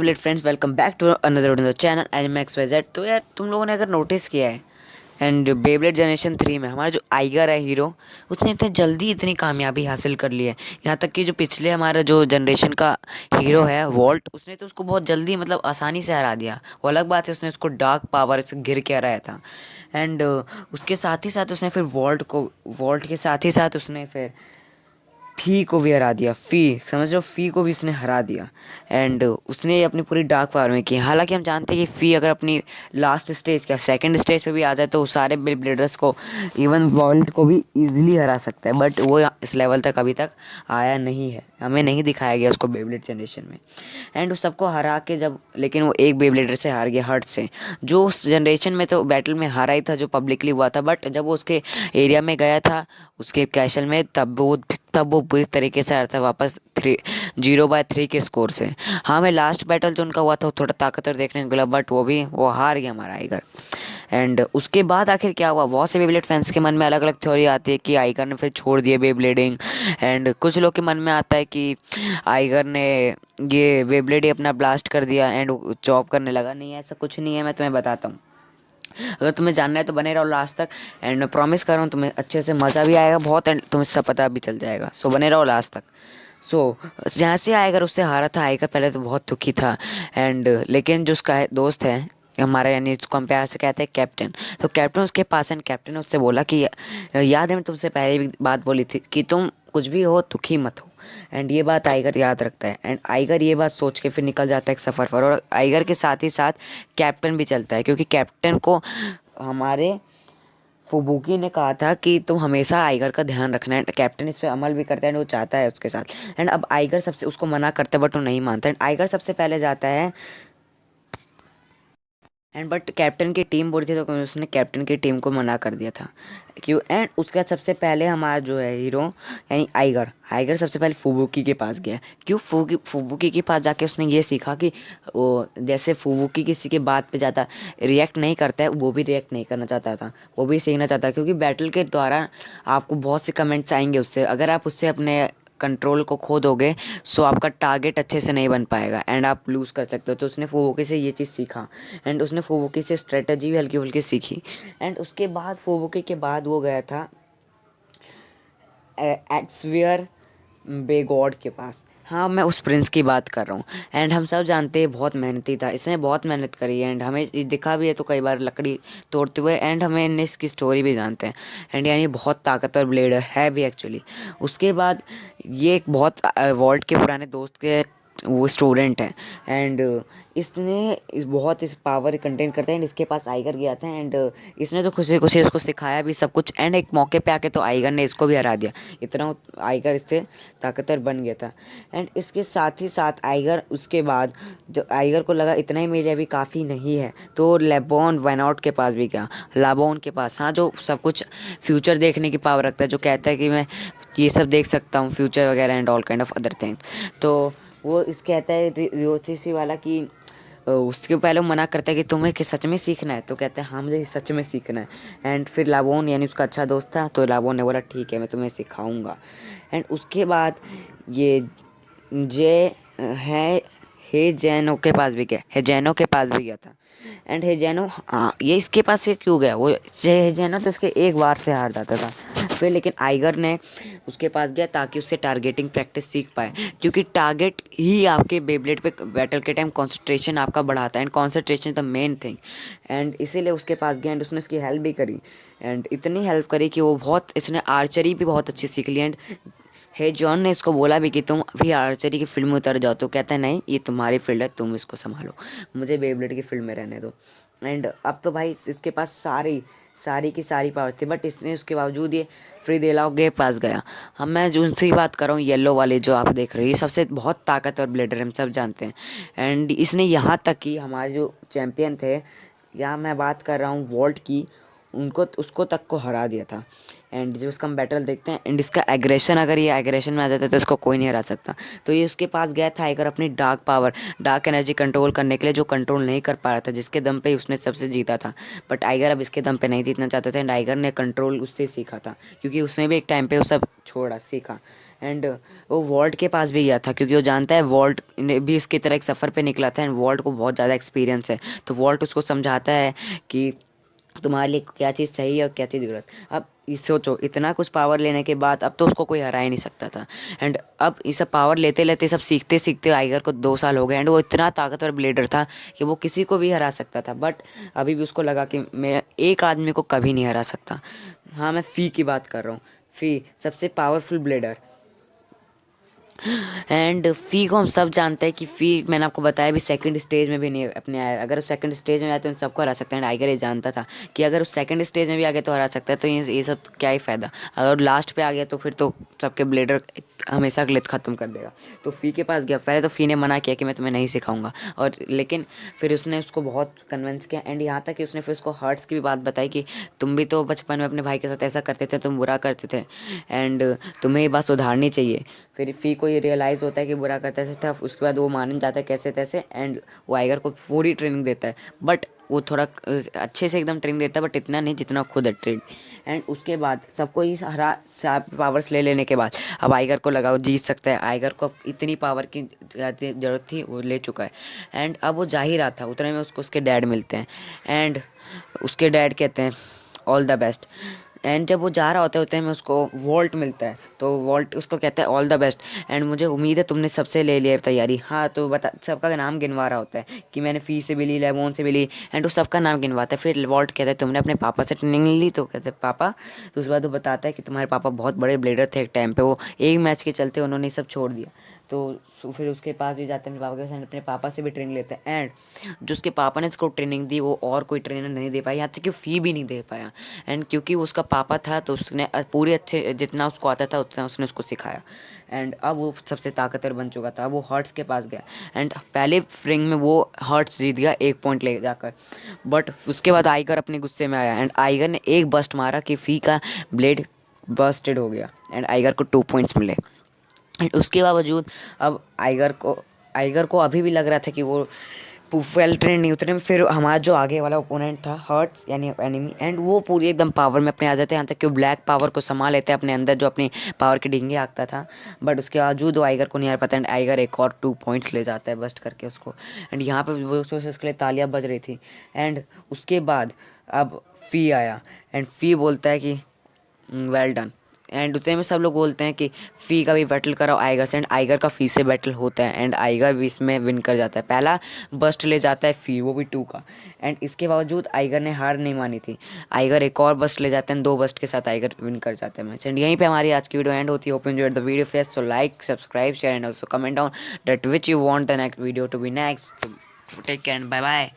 Beyblade friends, welcome back to another video channel Animax YZ. तो यार तुम लोगों ने अगर नोटिस किया है एंड बेब्लेड जनरेशन 3 में हमारा जो आइगर है हीरो, उसने इतने जल्दी इतनी कामयाबी हासिल कर ली है। यहाँ तक कि जो पिछले हमारा जो जनरेशन का हीरो है वॉल्ट, उसने तो उसको बहुत जल्दी मतलब आसानी से हरा दिया। वो अलग बात है, उसने उसको डार्क पावर से घिर के हराया था। एंड उसके साथ ही साथ उसने फिर वॉल्ट के साथ ही साथ उसने फिर फी को भी हरा दिया। समझ लो, फी को भी उसने हरा दिया। एंड उसने अपनी पूरी डार्क पावर में की। हालांकि हम जानते हैं कि फी अगर अपनी लास्ट स्टेज क्या सेकंड स्टेज पे भी आ जाए तो सारे बिल ब्लेडर्स को, इवन वॉल्ट को भी इजीली हरा सकता है। बट वो इस लेवल तक अभी तक आया नहीं है, हमें नहीं दिखाया गया उसको बेब्लेड जनरेशन में। एंड उस सबको हरा के जब, लेकिन वो एक बेब्लेडर से हार गया, हर्ट से, जो उस जनरेशन में तो बैटल में हारा ही था, जो पब्लिकली हुआ था। बट जब वो उसके एरिया में गया था, उसके कैशल में, तब वो बुरी तरीके से हारा था वापस 0/3 के स्कोर से। हाँ, मैं लास्ट बैटल जो उनका हुआ था वो थोड़ा ताकतवर देखने को मिला, बट वो हार गया हमारा आइगर। एंड उसके बाद आखिर क्या हुआ, बहुत से बेब्लेड फैंस के मन में अलग अलग थ्योरी आती है कि आइगर ने फिर छोड़ दिया बेब्लेडिंग। एंड कुछ लोग के मन में आता है कि आइगर ने ये बेब्लेड ही अपना ब्लास्ट कर दिया एंड जॉब करने लगा। नहीं, ऐसा कुछ नहीं है, मैं तुम्हें बताता हूँ। अगर तुम्हें जानना है तो बने रहो लास्ट तक। एंड मैं प्रॉमिस कर रहा हूँ तुम्हें अच्छे से मज़ा भी आएगा बहुत, एंड तुम्हें सब पता भी चल जाएगा। सो बने रहो लास्ट तक। सो जहाँ से आएगा उससे हारा था आएगा, पहले तो बहुत दुखी था। एंड लेकिन जो उसका दोस्त है हमारा, यानी इसको हम प्यार से कहते हैं कैप्टन, तो कैप्टन उसके पास है। कैप्टन ने उससे बोला कि याद है मैं तुमसे पहले भी बात बोली थी कि तुम कुछ भी हो दुखी मत हो। एंड ये बात आइगर याद रखता है। एंड आइगर ये बात सोच के फिर निकल जाता है एक सफ़र पर। और आइगर के साथ ही साथ कैप्टन भी चलता है, क्योंकि कैप्टन को हमारे फुबुकी ने कहा था कि तुम हमेशा आइगर का ध्यान रखना है। कैप्टन इस पे अमल भी करता है एंड वो चाहता है उसके साथ। एंड अब आइगर सबसे उसको मना करता है, बट वो नहीं मानता। एंड आइगर सबसे पहले जाता है। एंड बट कैप्टन की टीम बोली थी तो उसने कैप्टन की टीम को मना कर दिया था। क्यों? एंड उसके बाद सबसे पहले हमारा जो है हीरो, यानी आइगर आइगर सबसे पहले फुबुकी के पास गया। क्यों? फुबुकी के पास जाके उसने ये सीखा कि वो जैसे फुबुकी किसी के बात पे जाता रिएक्ट नहीं करता है, वो भी रिएक्ट नहीं करना चाहता था, वो भी सीखना चाहता है। क्योंकि बैटल के दौरान आपको बहुत से कमेंट्स आएंगे उससे, अगर आप उससे अपने कंट्रोल को खो दोगे सो आपका टारगेट अच्छे से नहीं बन पाएगा एंड आप लूज़ कर सकते हो। तो उसने फुबुकी से ये चीज़ सीखा। एंड उसने फुबुकी से स्ट्रेटजी भी हल्की फुल्की सीखी। एंड उसके बाद फुबुकी के बाद वो गया था एक्सवियर बेगॉड के पास। हाँ, मैं उस प्रिंस की बात कर रहा हूँ। एंड हम सब जानते हैं बहुत मेहनती था, इसने बहुत मेहनत करी है। एंड हमें ये दिखा भी है तो कई बार लकड़ी तोड़ते हुए। एंड हमें इसकी स्टोरी भी जानते हैं। एंड यानी बहुत ताकतवर ब्लेडर है भी एक्चुअली। उसके बाद ये एक बहुत वॉल्ट के पुराने दोस्त के वो स्टूडेंट है। एंड इसने बहुत इस पावर कंटेन करता है। एंड इसके पास आइगर गया था। एंड इसने तो खुशी खुशी उसको सिखाया भी सब कुछ। एंड एक मौके पे आके तो आइगर ने इसको भी हरा दिया। इतना आइगर इससे ताकतवर बन गया था। एंड इसके साथ ही साथ आइगर, उसके बाद जो आइगर को लगा इतना ही मेरे अभी काफ़ी नहीं है, तो लेबॉन वेनॉट के पास भी गया। लाबोन के पास, हाँ, जो सब कुछ फ्यूचर देखने की पावर रखता है, जो कहता है कि मैं ये सब देख सकता हूँ फ्यूचर वगैरह and all kind of other things. तो वो इस कहता है रियोथिसी वाला कि उसके पहले वो मना करता है कि तुम्हें कि सच में सीखना है, तो कहता है हाँ मुझे सच में सीखना है। एंड फिर लाबोन, यानी उसका अच्छा दोस्त था, तो लाबोन ने बोला ठीक है मैं तुम्हें सिखाऊंगा। एंड उसके बाद ये जे है हेजेनो के पास भी गया, हेजेनो के पास भी गया था। एंड हेजेनो, हाँ, ये इसके पास से क्यों गया, वो हेजेनो तो इसके एक बार से हार जाता था। फिर लेकिन आइगर ने उसके पास गया ताकि उससे टारगेटिंग प्रैक्टिस सीख पाए, क्योंकि टारगेट ही आपके बेब्लेड पे बैटल के टाइम कंसंट्रेशन आपका बढ़ाता है। And concentration is the main thing. And इसीलिए उसके पास गया एंड उसने उसकी हेल्प भी करी। एंड इतनी हेल्प करी कि वो बहुत, इसने आर्चरी भी बहुत अच्छी सीख ली। एंड हे जॉन ने इसको बोला भी कि तुम अभी आर्चरी की फील्ड में उतर जाओ, तो कहता है नहीं ये तुम्हारी फील्ड है, तुम इसको संभालो, मुझे बेब्लेड की फील्ड में रहने दो। एंड अब तो भाई इसके पास सारी सारी की सारी पावर थी, बट इसने उसके बावजूद ये फ्री देलाओ के पास गया। हम मैं जो उनसे ही बात कर रहा हूँ, येलो वाले जो आप देख रहे हैं, ये सबसे बहुत ताकतवर ब्लेडर हम सब जानते हैं। एंड इसने यहाँ तक कि हमारे जो चैम्पियन थे, यहाँ मैं बात कर रहा हूँ वॉल्ट की, उनको उसको तक को हरा दिया था। एंड जो उसका हम बैटल देखते हैं एंड इसका एग्रेशन, अगर ये एग्रेशन में आ जाता है तो इसको कोई नहीं हरा सकता। तो ये उसके पास गया था आइगर अपनी dark power, dark energy control करने के लिए, जो कंट्रोल नहीं कर पा रहा था, जिसके दम पे ही उसने सबसे जीता था। बट आइगर अब इसके दम पे नहीं जीतना चाहते थे एंड आइगर ने कंट्रोल उससे सीखा था, क्योंकि उसने भी एक टाइम पे वो सब छोड़ा सीखा। एंड वो वॉल्ट के पास भी गया था, क्योंकि वो जानता है वॉल्ट ने भी इसकी तरह एक सफ़र पे निकला था एंड वॉल्ट को बहुत ज़्यादा एक्सपीरियंस है। तो वॉल्ट उसको समझाता है कि तुम्हारे लिए क्या चीज़ चाहिए और क्या चीज़ गलत। अब सोचो, इतना कुछ पावर लेने के बाद अब तो उसको कोई हरा ही नहीं सकता था। एंड अब ये सब पावर लेते लेते, सब सीखते सीखते आइगर को 2 साल हो गए एंड वो इतना ताकतवर ब्लेडर था कि वो किसी को भी हरा सकता था। बट अभी भी उसको लगा कि मैं एक आदमी को कभी नहीं हरा सकता। हाँ, मैं फ़ी की बात कर रहा हूँ। फ़ी सबसे पावरफुल ब्लेडर। एंड फ़ी को हम सब जानते हैं कि फ़ी, मैंने आपको बताया भी, सेकंड स्टेज में भी नहीं अपने आया। अगर उस सेकंड स्टेज में आते तो उन सबको हरा सकते हैं। आइगर ये जानता था कि अगर उस सेकंड स्टेज में भी आ गया तो हरा सकता है, तो ये सब क्या ही फ़ायदा। अगर लास्ट पे आ गया तो फिर तो सबके ब्लेडर हमेशा के लिए ख़त्म कर देगा। तो फ़ी के पास गया। पहले तो फ़ी ने मना किया कि मैं तुम्हें नहीं सिखाऊंगा, और लेकिन फिर उसने उसको बहुत कन्विंस किया एंड यहाँ तक कि उसने फिर उसको हर्ट्स की भी बात बताई कि तुम भी तो बचपन में अपने भाई के साथ ऐसा करते थे, तुम बुरा करते थे एंड तुम्हें ये बात सुधारनी चाहिए। फिर फ़ी को ये रियलाइज़ होता है कि बुरा करता था। उसके बाद वो मान जाता है कैसे तैसे एंड वो आइगर को पूरी ट्रेनिंग देता है। बट वो थोड़ा अच्छे से एकदम ट्रेनिंग देता है, बट इतना नहीं जितना खुद है ट्रेन। एंड उसके बाद सबको ही हरा पावर्स ले लेने के बाद अब आइगर को लगा वो जीत सकता है। आइगर को अब इतनी पावर की ज़रूरत थी, वो ले चुका है। एंड अब वो जा ही रहा था, उतने में उसको उसके डैड मिलते हैं एंड उसके डैड कहते हैं ऑल द बेस्ट। एंड जब वो जा रहा होता है उतने में उसको वॉल्ट मिलता है, तो वॉल्ट उसको कहता है ऑल द बेस्ट एंड मुझे उम्मीद है तुमने सबसे ले लिया है तैयारी। हाँ, तो बता, सबका नाम गिनवा रहा होता है कि मैंने फ़ी से भी ली, लेमोन से भी ली एंड वो सबका नाम गिनवाता है। फिर वॉल्ट कहता है तुमने अपने पापा से ट्रेनिंग ली, तो कहते हैं पापा। तो उसके बाद वो बताता है कि तुम्हारे पापा बहुत बड़े ब्लेडर थे एक टाइम पे, वो एक मैच के चलते उन्होंने सब छोड़ दिया। तो फिर उसके पास भी जाते हैं अपने पापा के साथ, अपने पापा से भी ट्रेनिंग लेते हैं एंड जो उसके पापा ने उसको ट्रेनिंग दी वो और कोई ट्रेनर नहीं दे पाया, यहाँ तक कि फ़ी भी नहीं दे पाया। एंड क्योंकि वो उसका पापा था तो उसने पूरे अच्छे जितना उसको आता था उतना उसने उसको सिखाया। एंड अब वो सबसे ताकतवर बन चुका था। वो हर्ट्स के पास गया एंड पहले रिंग में वो हर्ट्स जीत गया 1 पॉइंट ले जाकर। बट उसके बाद आइगर अपने गुस्से में आया एंड आइगर ने एक बस्ट मारा कि फ़ी का ब्लेड बस्टेड हो गया एंड आइगर को 2 पॉइंट्स मिले। एंड उसके बावजूद अब आइगर को अभी भी लग रहा था कि वो वेल ट्रेन नहीं उतने में। फिर हमारा जो आगे वाला ओपोनेंट था हर्ट्स यानी एनिमी, एंड वो पूरी एकदम पावर में अपने आ जाते हैं, यहाँ तक कि वो ब्लैक पावर को संभाल लेते हैं अपने अंदर, जो अपनी पावर के डींगे आंकता था। बट उसके बावजूद वो आइगर को नहीं हार पाता एंड आइगर एक और 2 पॉइंट्स ले जाता है बस्ट करके उसको। एंड यहाँ पे वो उसके लिए तालियां बज रही थी। एंड उसके बाद अब फ़ी आया एंड फ़ी बोलता है कि वेल डन। एंड उतने में सब लोग बोलते हैं कि फ़ी का भी बैटल कराओ आइगर से एंड आइगर का फ़ी से बैटल होता है एंड आइगर भी इसमें विन कर जाता है। पहला बस्ट ले जाता है फ़ी, वो भी 2 का। एंड इसके बावजूद आइगर ने हार नहीं मानी थी। आइगर एक और बस्ट ले जाते हैं, 2 बस्ट के साथ आइगर विन कर जाते हैं मैच। एंड यहीं पे हमारी आज की वीडियो एंड होती है। Hope you enjoyed the video face, so like subscribe share and also comment down that which you want the next video to be next. Take care and bye bye.